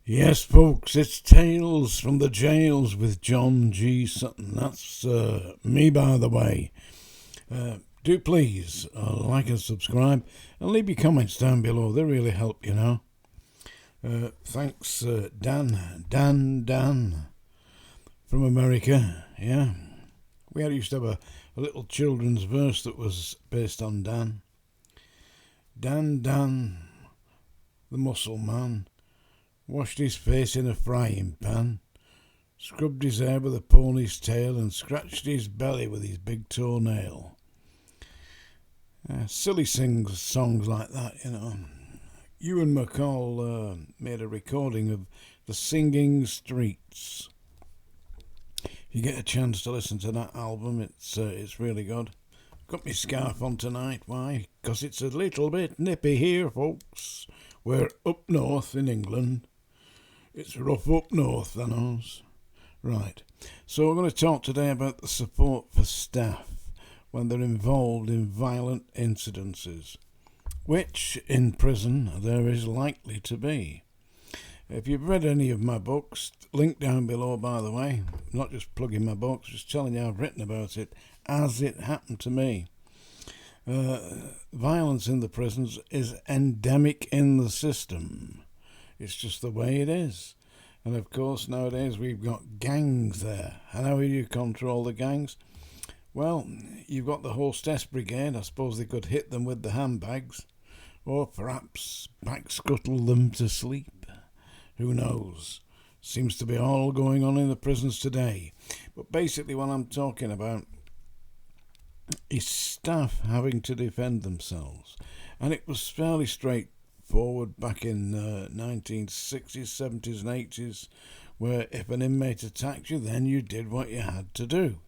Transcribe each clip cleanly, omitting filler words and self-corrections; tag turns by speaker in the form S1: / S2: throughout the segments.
S1: Yes, folks, it's Tales from the Jails with John G. Sutton. That's me, by the way. Do please like and subscribe and leave your comments down below. They really help, you know. Thanks, Dan from America. Yeah, used to have a little children's verse that was based on Dan. Dan, the muscle man, washed his face in a frying pan, scrubbed his hair with a pony's tail, and scratched his belly with his big toenail. Silly songs like that, you know. Ewan McCall made a recording of The Singing Streets. If you get a chance to listen to that album, it's really good. Got my scarf on tonight. Why? 'Cause it's a little bit nippy here, folks. We're up north in England. It's rough up north, that knows. Right. So we're going to talk today about the support for staff when they're involved in violent incidences, which in prison there is likely to be. If you've read any of my books, link down below, by the way. I'm not just plugging my books, just telling you I've written about it as it happened to me. Violence in the prisons is endemic in the system. It's just the way it is. And of course, nowadays we've got gangs there. And how do you control the gangs? Well, you've got the hostess brigade. I suppose they could hit them with the handbags, or perhaps backscuttle them to sleep. Who knows? Seems to be all going on in the prisons today. But basically what I'm talking about is staff having to defend themselves. And it was fairly straightforward back in 1960s, 70s and 80s, where if an inmate attacked you, then you did what you had to do.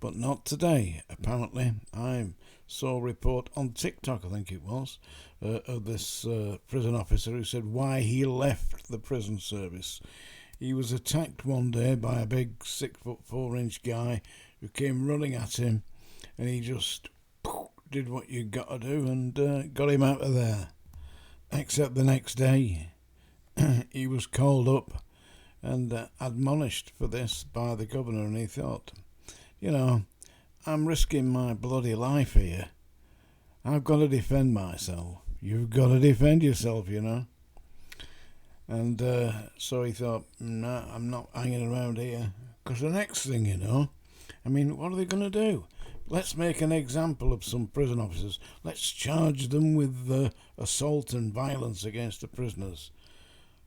S1: But not today, apparently. I saw a report on TikTok, I think it was, of this prison officer who said why he left the prison service. He was attacked one day by a big 6'4" guy who came running at him, and he just did what you got to do and got him out of there. Except the next day, he was called up and admonished for this by the governor, and he thought, you know, I'm risking my bloody life here. I've got to defend myself. You've got to defend yourself, you know. And so he thought, nah, I'm not hanging around here. Because the next thing you know, I mean, what are they going to do? Let's make an example of some prison officers. Let's charge them with assault and violence against the prisoners.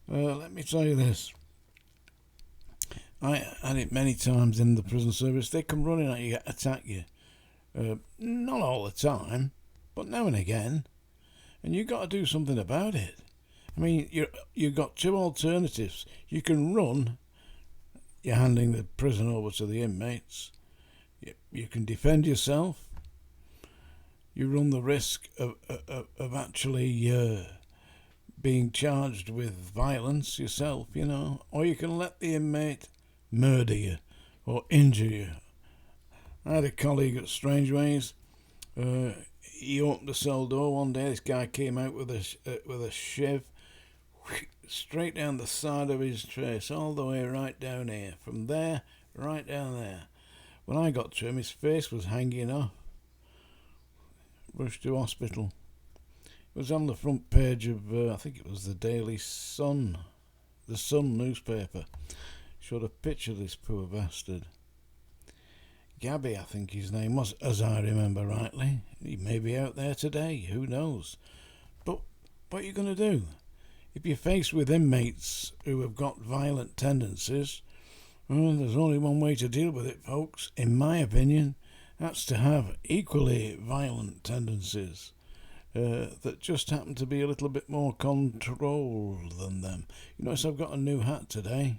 S1: Let me tell you this. I had it many times in the prison service. They come running at you, attack you. Not all the time, but now and again. And you've got to do something about it. I mean, you've got two alternatives. You can run. You're handing the prison over to the inmates. You can defend yourself. You run the risk of actually being charged with violence yourself, you know. Or you can let the inmate murder you or injure you. I had a colleague at Strangeways. He opened the cell door one day. This guy came out with a shiv straight down the side of his face, all the way right down here. From there, right down there. When I got to him, his face was hanging off. Rushed to hospital. It was on the front page of, I think it was the Daily Sun, the Sun newspaper. Showed a picture of this poor bastard. Gabby, I think his name was, as I remember rightly. He may be out there today, who knows. But what are you going to do? If you're faced with inmates who have got violent tendencies, well, there's only one way to deal with it, folks, in my opinion. That's to have equally violent tendencies that just happen to be a little bit more controlled than them. You notice I've got a new hat today.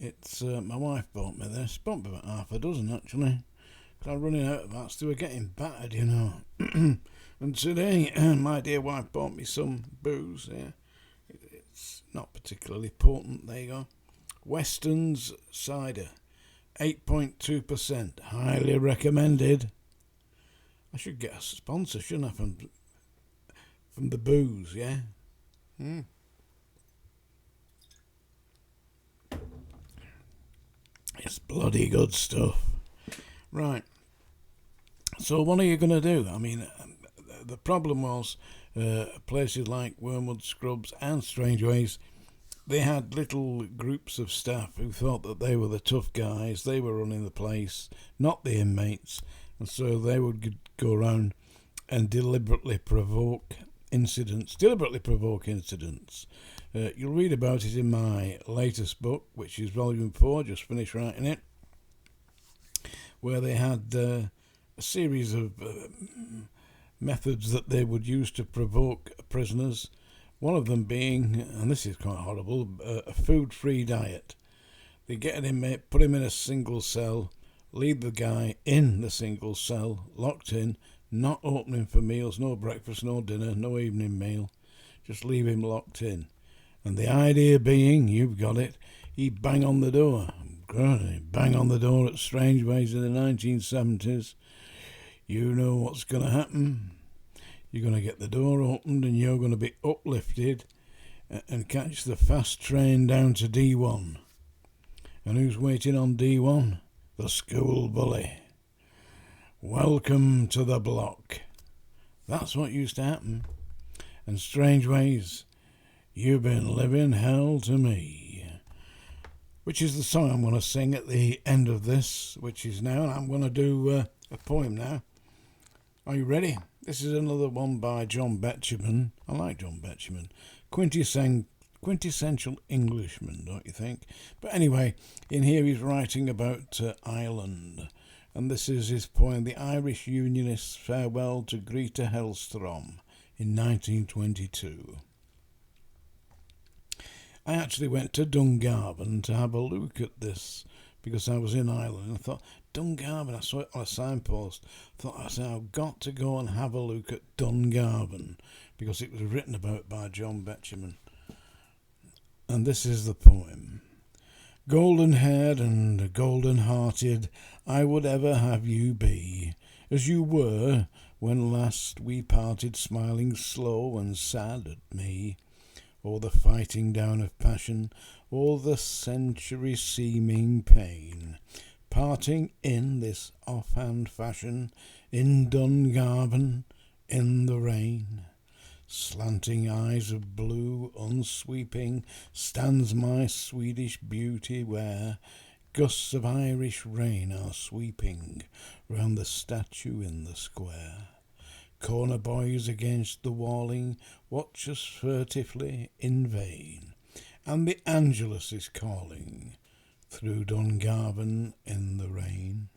S1: It's my wife bought me this. Bought me about half a dozen, actually. I'm running out of hats. They were getting battered, you know. And today, my dear wife bought me some booze. Yeah, it's not particularly potent. There you go. Weston's cider, 8.2%. Highly recommended. I should get a sponsor, shouldn't I, from the booze, yeah? Yes, bloody good stuff. Right. So what are you going to do? I mean, the problem was places like Wormwood Scrubs and Strangeways, they had little groups of staff who thought that they were the tough guys. They were running the place, not the inmates. And so they would go around and deliberately provoke incidents. You'll read about it in my latest book, which is Volume 4, just finished writing it, where they had a series of methods that they would use to provoke prisoners. One of them being, and this is quite horrible, a food-free diet. They get an inmate, put him in a single cell, leave the guy in the single cell, locked in, not opening for meals, no breakfast, no dinner, no evening meal. Just leave him locked in. And the idea being, you've got it, he'd bang on the door. Bang on the door at Strangeways in the 1970s. You know what's going to happen. You're going to get the door opened and you're going to be uplifted and catch the fast train down to D1. And who's waiting on D1? The school bully. Welcome to the block. That's what used to happen. And Strangeways, you've been living hell to me. Which is the song I'm going to sing at the end of this, which is now. I'm going to do a poem now. Are you ready? This is another one by John Betjeman. I like John Betjeman. Quintessential Englishman, don't you think? But anyway, in here he's writing about Ireland. And this is his poem, The Irish Unionist's Farewell to Greta Hellstrom, in 1922. I actually went to Dungarvan to have a look at this because I was in Ireland and I thought, Dungarvan, I saw it on a signpost. I said, I've got to go and have a look at Dungarvan because it was written about by John Betjeman. And this is the poem. Golden-haired and golden-hearted, I would ever have you be, as you were when last we parted, smiling slow and sad at me. All the fighting down of passion, all the century seeming pain, parting in this offhand fashion, in Dungarvan, in the rain. Slanting eyes of blue, unsweeping, stands my Swedish beauty where gusts of Irish rain are sweeping round the statue in the square. Corner boys against the walling watch us furtively in vain, and the Angelus is calling through Dungarvan in the rain.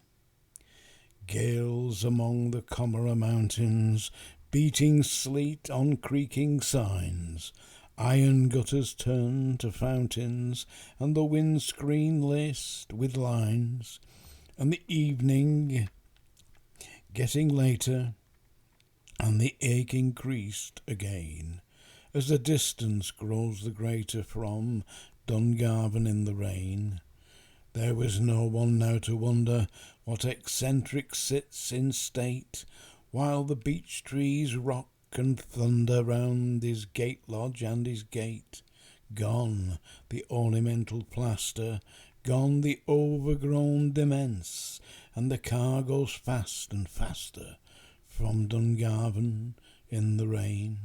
S1: Gales among the Comera mountains, beating sleet on creaking signs, iron gutters turn to fountains, and the windscreen laced with lines, and the evening getting later, and the ache increased again, as the distance grows the greater from Dungarvan in the rain. There was no one now to wonder what eccentric sits in state, while the beech trees rock and thunder round his gate lodge and his gate. Gone the ornamental plaster, gone the overgrown demesne, and the car goes fast and faster from Dungarvan in the rain.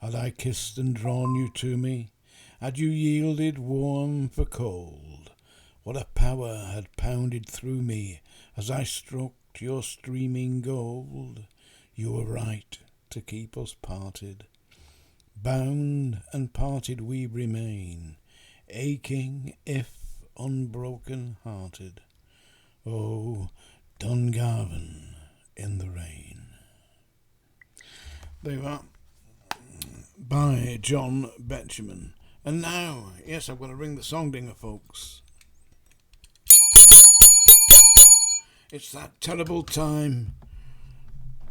S1: Had I kissed and drawn you to me, had you yielded warm for cold, what a power had pounded through me as I stroked your streaming gold. You were right to keep us parted. Bound and parted we remain, aching if unbroken hearted. Oh, Dungarvan in the rain. There you are, by John Betjeman. And now, yes, I'm going to ring the song dinger, folks. It's that terrible time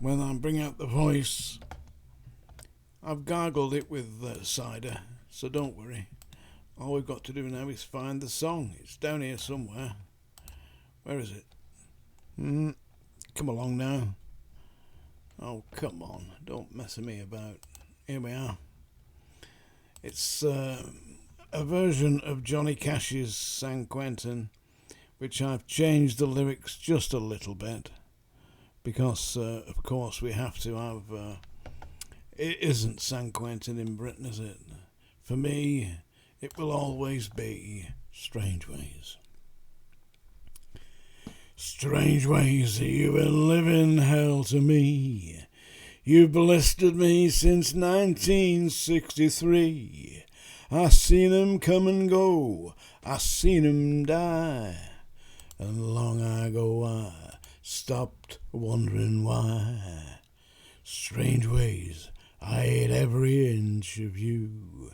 S1: when I bring out the voice. I've gargled it with cider, so don't worry. All we've got to do now is find the song. It's down here somewhere. Where is it? Come along now. Oh, come on. Don't mess with me about. Here we are. It's a version of Johnny Cash's San Quentin, which I've changed the lyrics just a little bit because, of course, we have to have. It isn't San Quentin in Britain, is it? For me, it will always be Strange Ways. Strange ways, you've been living hell to me. You've blistered me since 1963. I seen 'em come and go, I seen 'em die. And long ago I stopped wondering why. Strange ways, I ate every inch of you.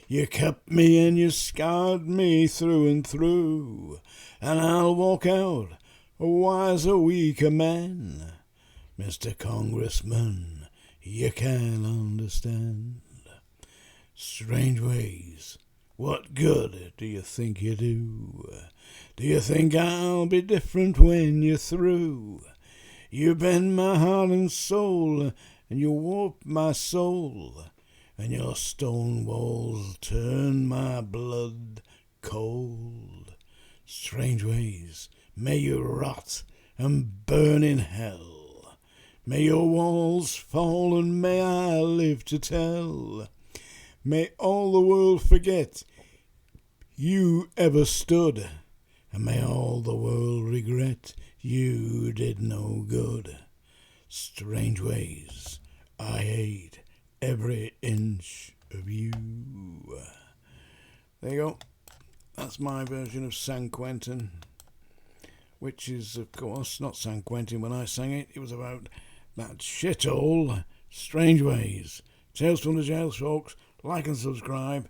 S1: You kept me and you scarred me through and through. And I'll walk out a wiser, weaker man. Mr. Congressman, you can understand. Strange ways, what good do you think you do? Do you think I'll be different when you're through? You bend my heart and soul, and you warp my soul, and your stone walls turn my blood cold. Strange ways, may you rot and burn in hell. May your walls fall and may I live to tell. May all the world forget you ever stood, and may all the world regret you did no good. Strange ways, I hate every inch of you. There you go. That's my version of San Quentin, which is, of course, not San Quentin when I sang it. It was about that shithole Strange Ways. Tales from the Jails, folks. Like and subscribe.